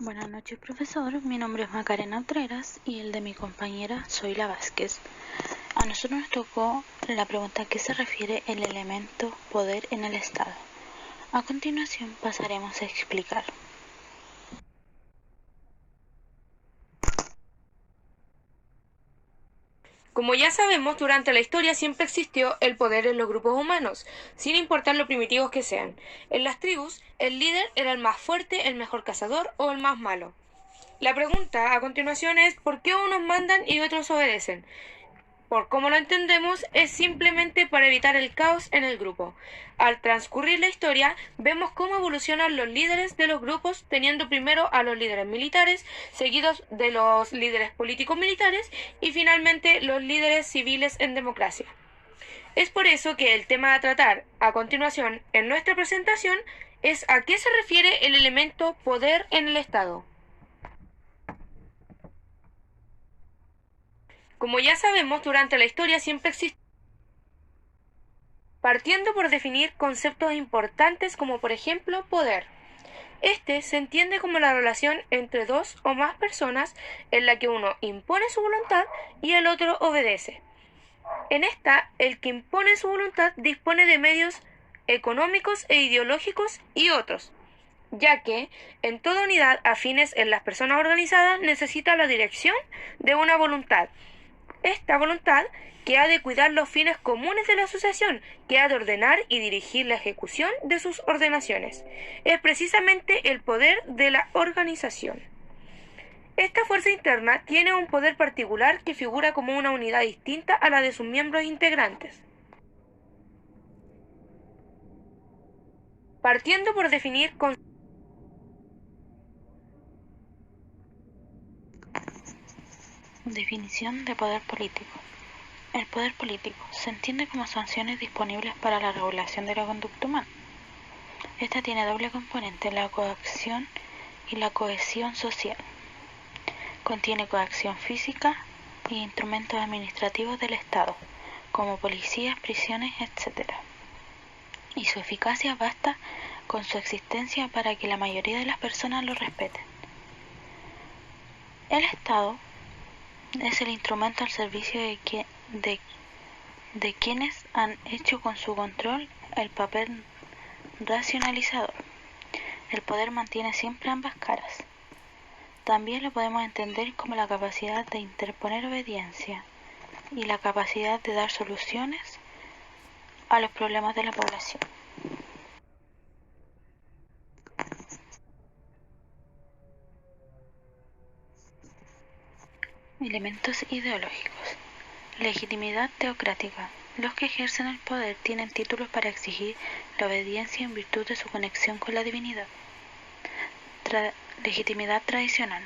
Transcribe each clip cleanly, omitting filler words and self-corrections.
Buenas noches, profesor. Mi nombre es Macarena Utreras y el de mi compañera Zoila Vázquez. A nosotros nos tocó la pregunta a qué se refiere el elemento poder en el Estado. A continuación pasaremos a explicar. Como ya sabemos, durante la historia siempre existió el poder en los grupos humanos, sin importar lo primitivos que sean. En las tribus, el líder era el más fuerte, el mejor cazador o el más malo. La pregunta a continuación es ¿por qué unos mandan y otros obedecen? Por cómo lo entendemos, es simplemente para evitar el caos en el grupo. Al transcurrir la historia, vemos cómo evolucionan los líderes de los grupos, teniendo primero a los líderes militares, seguidos de los líderes políticos militares y finalmente los líderes civiles en democracia. Es por eso que el tema a tratar a continuación en nuestra presentación es a qué se refiere el elemento poder en el Estado. Como ya sabemos, durante la historia siempre existió partiendo por definir conceptos importantes como por ejemplo poder. Este se entiende como la relación entre dos o más personas en la que uno impone su voluntad y el otro obedece. En esta, el que impone su voluntad dispone de medios económicos e ideológicos y otros, ya que en toda unidad afines en las personas organizadas necesita la dirección de una voluntad. Esta voluntad que ha de cuidar los fines comunes de la asociación, que ha de ordenar y dirigir la ejecución de sus ordenaciones. Es precisamente el poder de la organización. Esta fuerza interna tiene un poder particular que figura como una unidad distinta a la de sus miembros integrantes. Partiendo por definir con Definición de poder político. El poder político se entiende como sanciones disponibles para la regulación de la conducta humana. Esta tiene doble componente, la coacción y la cohesión social. Contiene coacción física y instrumentos administrativos del Estado, como policías, prisiones, etc. Y su eficacia basta con su existencia para que la mayoría de las personas lo respeten. El Estado es el instrumento al servicio de quienes han hecho con su control el papel racionalizador. El poder mantiene siempre ambas caras. También lo podemos entender como la capacidad de interponer obediencia y la capacidad de dar soluciones a los problemas de la población. Elementos ideológicos. Legitimidad teocrática. Los que ejercen el poder tienen títulos para exigir la obediencia en virtud de su conexión con la divinidad. Legitimidad tradicional.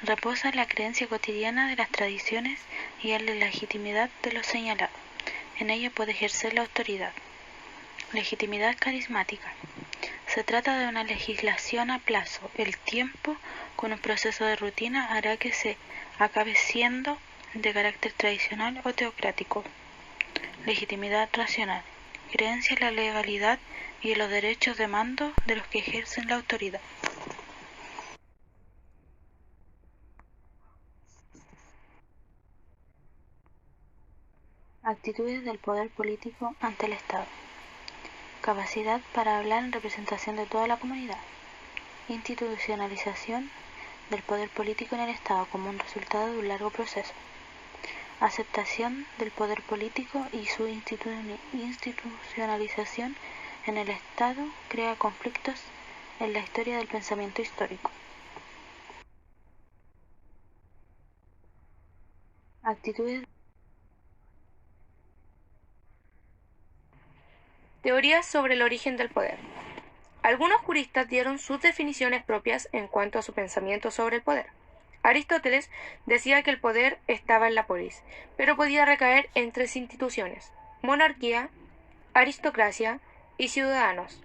Reposa en la creencia cotidiana de las tradiciones y en la legitimidad de lo señalado. En ella puede ejercer la autoridad. Legitimidad carismática. Se trata de una legislación a plazo. El tiempo, con un proceso de rutina, hará que se acabe siendo de carácter tradicional o teocrático. Legitimidad racional. Creencia en la legalidad y en los derechos de mando de los que ejercen la autoridad. Actitudes del poder político ante el Estado. Capacidad para hablar en representación de toda la comunidad. Institucionalización del poder político en el Estado como un resultado de un largo proceso. Aceptación del poder político y su institucionalización en el Estado crea conflictos en la historia del pensamiento histórico. Actitudes. teorías sobre el origen del poder. Algunos juristas dieron sus definiciones propias en cuanto a su pensamiento sobre el poder. Aristóteles decía que el poder estaba en la polis, pero podía recaer en tres instituciones: monarquía, aristocracia y ciudadanos.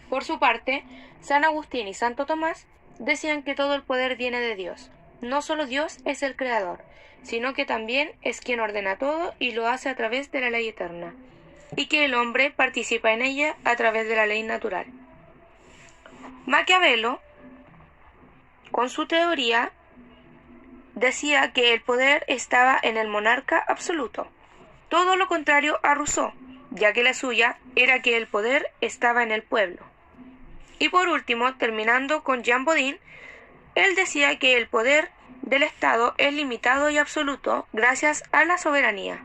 Por su parte, San Agustín y Santo Tomás decían que todo el poder viene de Dios. No solo Dios es el creador, sino que también es quien ordena todo y lo hace a través de la ley eterna, y que el hombre participa en ella a través de la ley natural. Maquiavelo con su teoría, decía que el poder estaba en el monarca absoluto, todo lo contrario a Rousseau, ya que la suya era que el poder estaba en el pueblo. Y por último, terminando con Jean Bodin, él decía que el poder del Estado es limitado y absoluto gracias a la soberanía.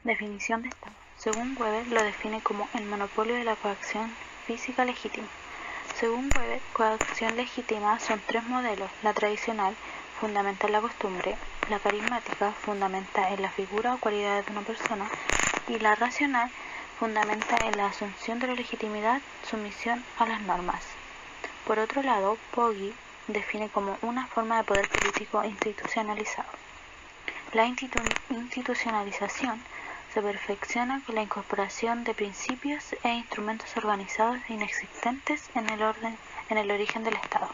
Definición de Estado. Según Weber, lo define como el monopolio de la coacción física legítima. Según Weber, coacción legítima son tres modelos: la tradicional, fundamental en la costumbre; la carismática, fundamental en la figura o cualidades de una persona; y la racional, fundamental en la asunción de la legitimidad, sumisión a las normas. Por otro lado, Poggi define como una forma de poder político institucionalizado. La institucionalización se perfecciona con la incorporación de principios e instrumentos organizados e inexistentes en el origen del Estado.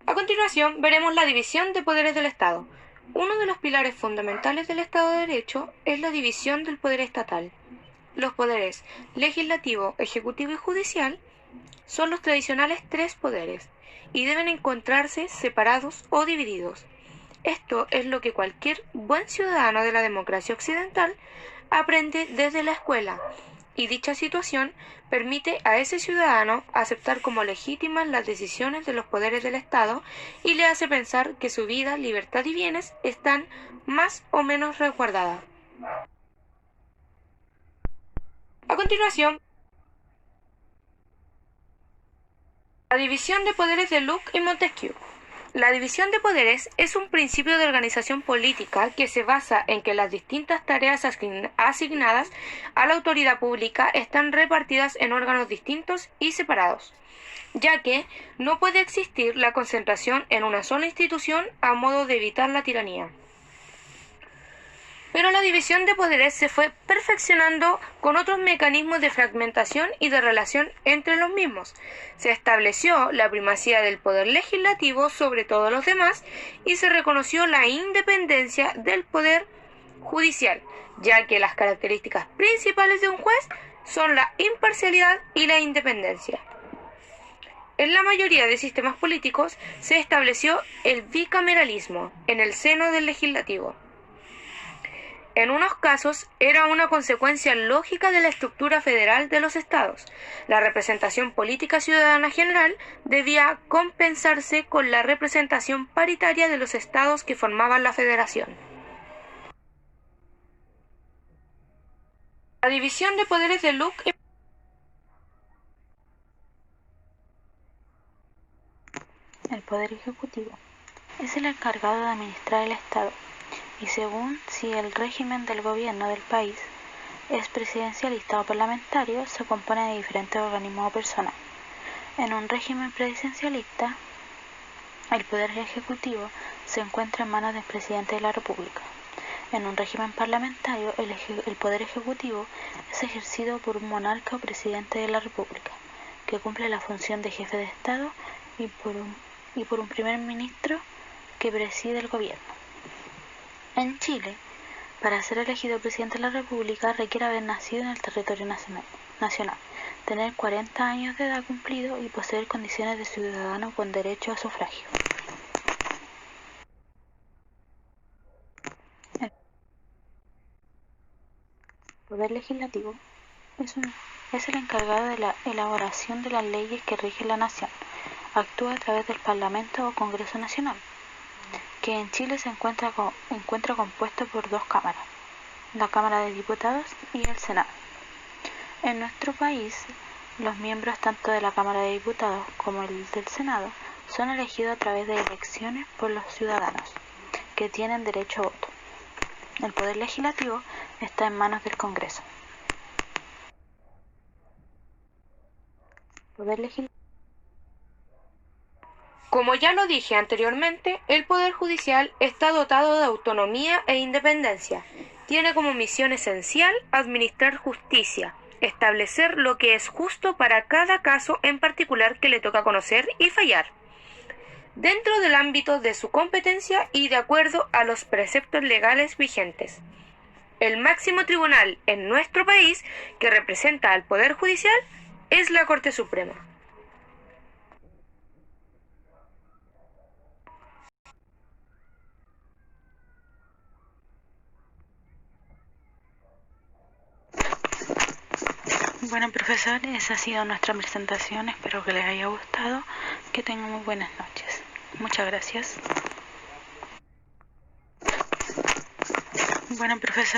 A continuación, veremos la división de poderes del Estado. Uno de los pilares fundamentales del Estado de Derecho es la división del poder estatal. Los poderes legislativo, ejecutivo y judicial son los tradicionales tres poderes y deben encontrarse separados o divididos. Esto es lo que cualquier buen ciudadano de la democracia occidental aprende desde la escuela, y dicha situación permite a ese ciudadano aceptar como legítimas las decisiones de los poderes del Estado y le hace pensar que su vida, libertad y bienes están más o menos resguardadas. A continuación, la división de poderes de Locke y Montesquieu. La división de poderes es un principio de organización política que se basa en que las distintas tareas asignadas a la autoridad pública están repartidas en órganos distintos y separados, ya que no puede existir la concentración en una sola institución a modo de evitar la tiranía. Pero la división de poderes se fue perfeccionando con otros mecanismos de fragmentación y de relación entre los mismos. Se estableció la primacía del poder legislativo sobre todos los demás y se reconoció la independencia del poder judicial, ya que las características principales de un juez son la imparcialidad y la independencia. En la mayoría de sistemas políticos se estableció el bicameralismo en el seno del legislativo. En unos casos era una consecuencia lógica de la estructura federal de los estados. La representación política ciudadana general debía compensarse con la representación paritaria de los estados que formaban la federación. La división de poderes de Locke. El Poder Ejecutivo es el encargado de administrar el Estado, y según si el régimen del gobierno del país es presidencialista o parlamentario, se compone de diferentes organismos o personas. En un régimen presidencialista, el Poder Ejecutivo se encuentra en manos del presidente de la República. En un régimen parlamentario, el Poder Ejecutivo es ejercido por un monarca o presidente de la República, que cumple la función de jefe de Estado, y por un primer ministro que preside el gobierno. En Chile, para ser elegido presidente de la República requiere haber nacido en el territorio nacional, tener 40 años de edad cumplido y poseer condiciones de ciudadano con derecho a sufragio. El Poder Legislativo es el encargado de la elaboración de las leyes que rigen la nación. Actúa a través del Parlamento o Congreso Nacional, que en Chile se encuentra compuesto por dos cámaras, la Cámara de Diputados y el Senado. En nuestro país, los miembros tanto de la Cámara de Diputados como el del Senado son elegidos a través de elecciones por los ciudadanos, que tienen derecho a voto. El Poder Legislativo está en manos del Congreso. Poder Legislativo. Como ya lo dije anteriormente, el Poder Judicial está dotado de autonomía e independencia. Tiene como misión esencial administrar justicia, establecer lo que es justo para cada caso en particular que le toca conocer y fallar. dentro del ámbito de su competencia y de acuerdo a los preceptos legales vigentes. El máximo tribunal en nuestro país, que representa al Poder Judicial, es la Corte Suprema. Bueno, profesor, esa ha sido nuestra presentación. Espero que les haya gustado. Que tengan muy buenas noches. Muchas gracias. Bueno, profesor.